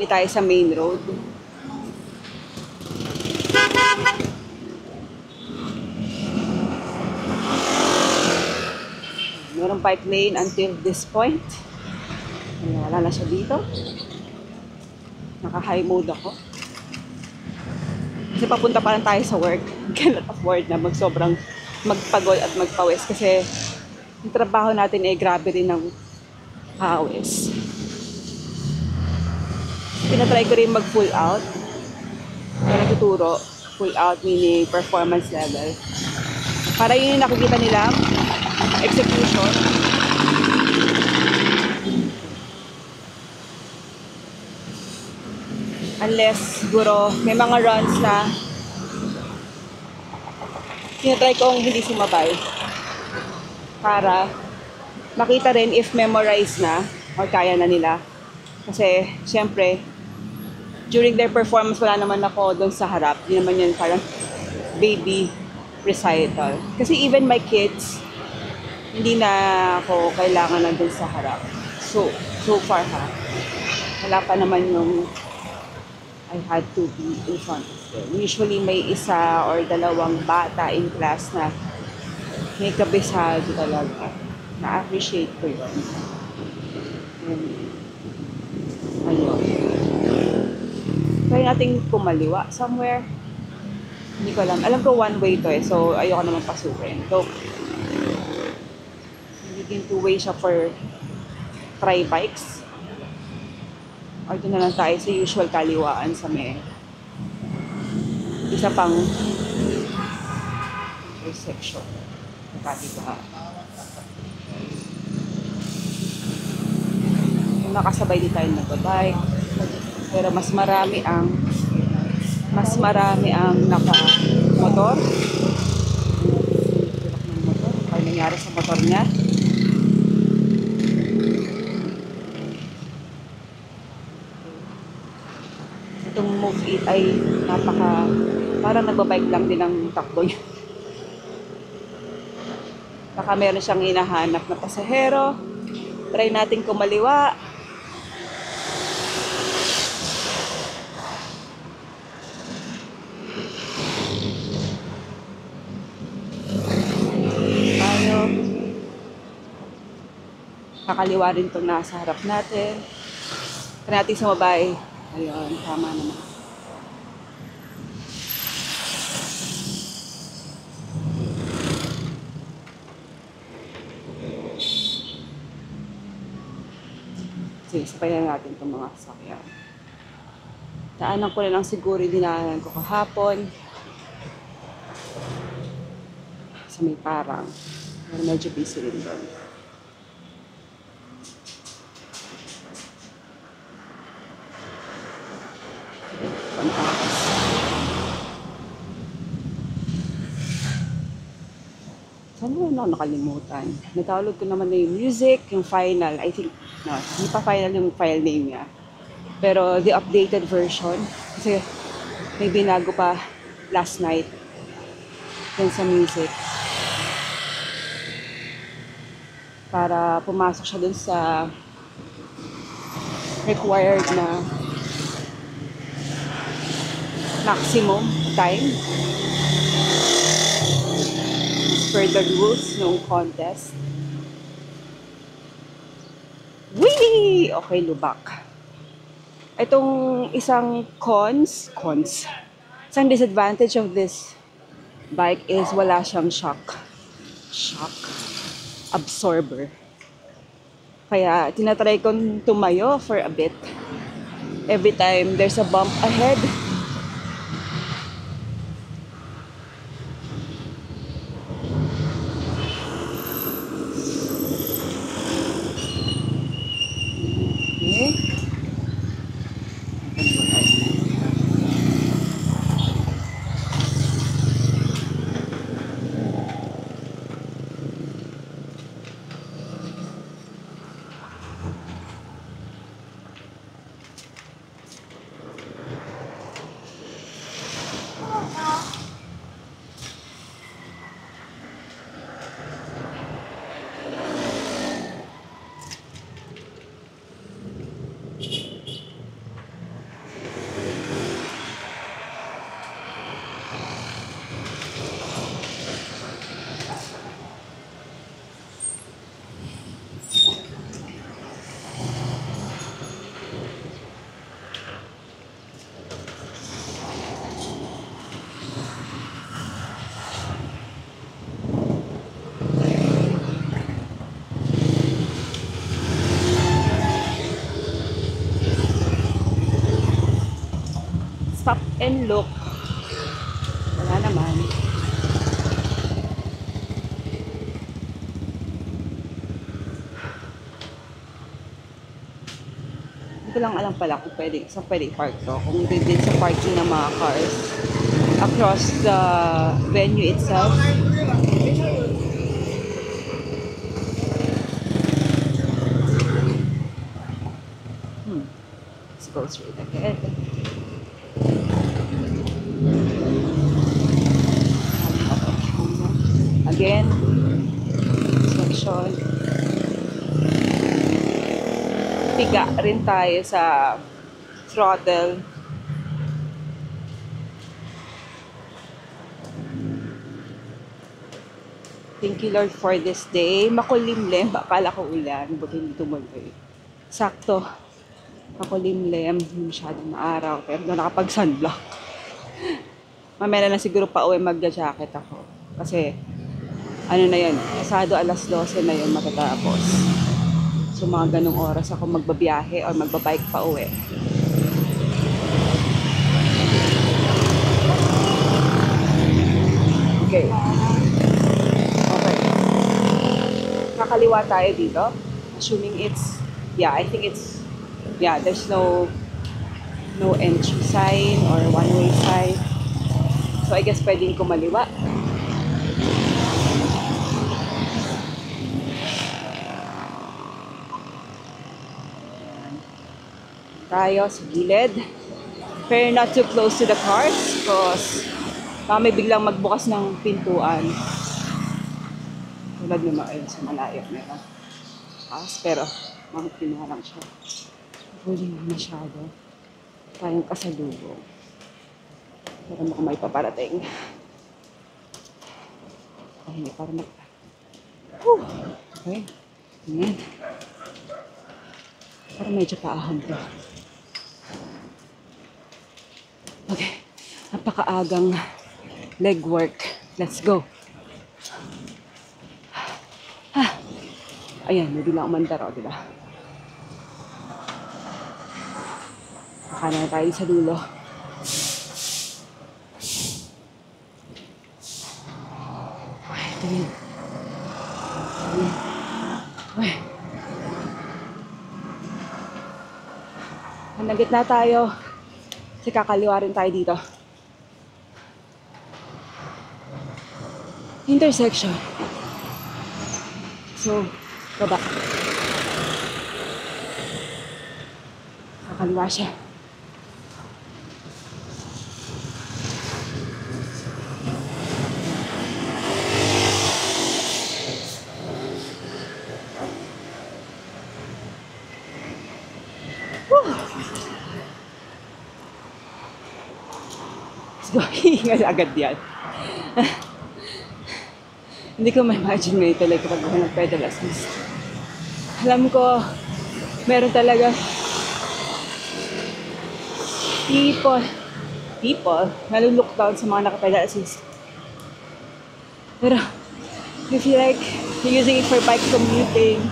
Hindi tayo sa main road. Merong bike lane until this point. Wala na siya dito. Naka-high mode ako. Kasi papunta pa lang tayo sa work. Cannot afford na magsobrang magpagod at magpawis. Kasi yung trabaho natin ay grabe rin ng pawis. Tinatry ko rin mag-full out. Kaya nagtuturo. Full out meaning performance level. Para yun yung nakikita nila. Execution. Unless siguro may mga runs na tinatry kong hindi sumabay para makita rin if memorize na or kaya na nila. Kasi syempre during their performance wala naman ako doon sa harap. Hindi naman yan parang baby recital. Kasi even my kids hindi na ako kailangan na doon sa harap. So far ha. Wala pa naman yung I had to be in front of them. Usually may isa or dalawang bata in class na may kabisado talaga. Na-appreciate ko yun. Ayun. Try natin kumaliwa somewhere. Hindi ko alam. Alam ko one way to eh. So ayoko naman pasukin. So magiging two-way siya for tri-bikes. Or doon na lang tayo sa usual kaliwaan sa may isa pang intersection. Kaliwa. Nakasabay din tayo nagbabike. Pero mas marami ang naka-motor. Ano nangyari sa motor niya? Itong Move It ay parang nagbabike lang din ang takbo niya. Baka meron siyang hinahanap na pasahero. Try natin kumaliwa. Tayo. Kakaliwa rin itong nasa harap natin. Try natin sumabay. Ayun, tama naman. Sige, sabayan natin itong mga sasakyan. Daanan ko na lang siguro yung dinaanan ko kahapon. Sa may parang. Pero medyo busy rin doon. Pantakas. Saan mo na ako nakalimutan? Natawag ko naman na yung music, yung final. I think, no, hindi pa final yung file name niya. Pero the updated version. Kasi may binago pa last night. Yan sa music. Para pumasok siya dun sa required na maximum time. Per the rules ng contest. Whee! Okay, lubak. Itong isang isang disadvantage of this bike is wala siyang shock absorber. Kaya tinatry kong tumayo for a bit. Every time there's a bump ahead, stop and look. Wala naman. Hindi ko lang alam pala kung saan pwede park to. Kung din sa parking ng mga cars across the venue itself. Let's go straight ahead. Again, section. Piga rin tayo sa throttle. Thank you Lord for this day. Makulimlim. Akala ko ulan. Buti hindi tumuloy. Sakto. Makulimlim. Hindi masyadong maaraw. Pero doon nakapag-sunblock. Mamaya na lang siguro pa uwi mag-jacket ako. Kasi ano na yun. Pasado alas 12 na yun matatapos. So mga ganong oras ako magbabiyahe or magbabike pa uwi. Okay. Kakaliwa tayo dito. Assuming it's, I think it's, there's no entry sign or one-way sign. So I guess pwedeng kumaliwa. Tayo sa gilid. Pero not too close to the cars because may biglang magbukas ng pintuan. Tulad naman ayun sa malayo meron. Pero mga pinuha lang siya. Huli na masyado. Tayong kasalubong. Pero mukhang may paparating. Hindi para mag... Okay. Ayan. Parang medyo paahon to. Okay. Napakaagang legwork. Let's go. Ayan, may bilang umandar, diba? Baka na tayo sa dulo. Ito yun. Nagit na tayo. Kasi kakaliwa rin tayo dito. Intersection. So, baba. Kakaliwa siya. So, hihingal agad yan. Hindi ko ma-imagine ngayon talaga pag ng pedal assist. Alam ko, meron talaga people, nalulok down sa mga naka-pedal assist. Pero, I feel like you're using it for bike commuting.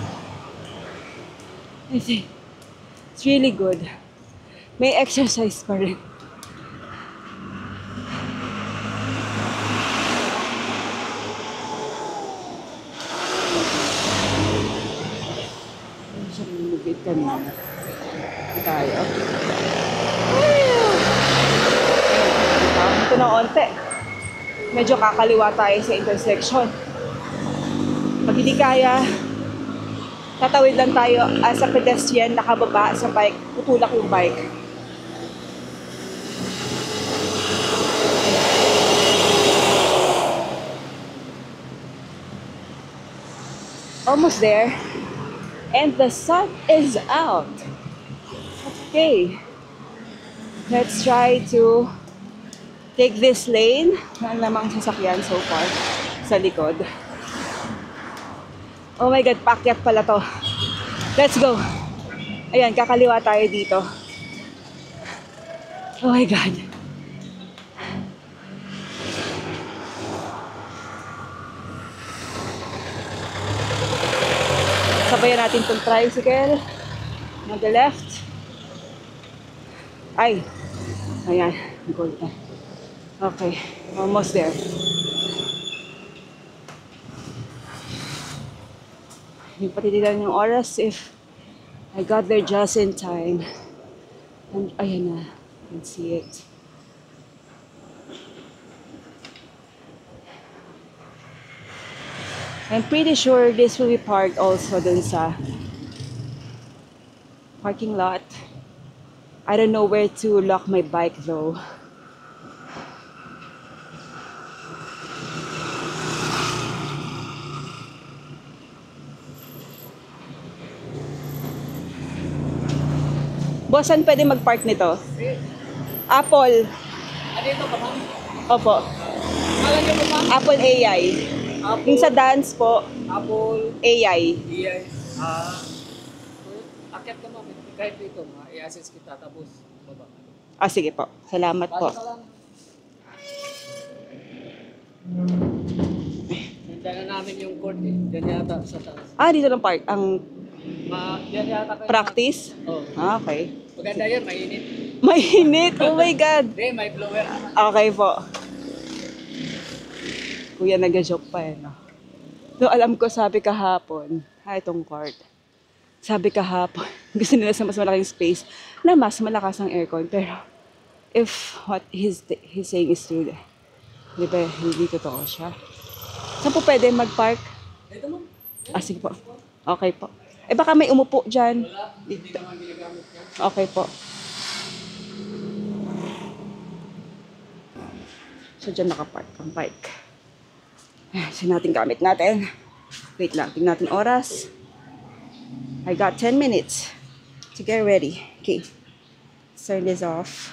I think it's really good. May exercise pa rin. Kanina tayo. Ito na onte. Medyo kakaliwa tayo sa intersection. Pag hindi kaya, tatawid lang tayo as a pedestrian, nakababa sa bike, tutulak yung bike. Almost there. And the sun is out. Okay. Let's try to take this lane. Wala namang sasakyan so far sa likod. Oh my God, paakyat pala to. Let's go. Ayan, kakaliwa tayo dito. Oh my God. Sabayan natin itong tricycle. On the left. Ay, ayan. Gold na. Okay, almost there. Yung patitilan yung oras if I got there just in time. And ayan na. You can see it. I'm pretty sure this will be parked also dun sa parking lot. I don't know where to lock my bike though. Boss, saan pwede mag-park nito? Apple. Ano ito ba, ma'am? Opo. Alam niyo po, ma'am? Apple AI. Yung sa dance po, Apple, AI. AI. Akyat ka, ma'am. Kahit dito, i-assess kita, tapos baba. Ah, sige po. Salamat po. Balik ka lang. Nandiyan na namin yung court eh. Diyan yata sa taas. Ah, dito lang park. Ang Diyan yata kayo. practice? Oo. Ah, okay. Maganda yan, mainit. Mainit. Oh my God. Hindi, may blower. Okay po. Kuya, nag-joke pa eh, no? No, alam ko, sabi kahapon, itong court. Sabi kahapon, gusto nila sa mas malaking space na mas malakas ang aircon. Pero, if what he's saying is true, di ba, hindi totoo siya. Saan po pwede mag-park? Ito, ma'am. Ah, sige po. Okay po. Eh, baka may umupo dyan. Wala. Hindi naman ginagamit yan. Okay po. So, dyan nakapark ang bike. Saan natin gamit natin? Wait lang, tingnan natin oras. I got 10 minutes to get ready. Okay. Let's turn this off.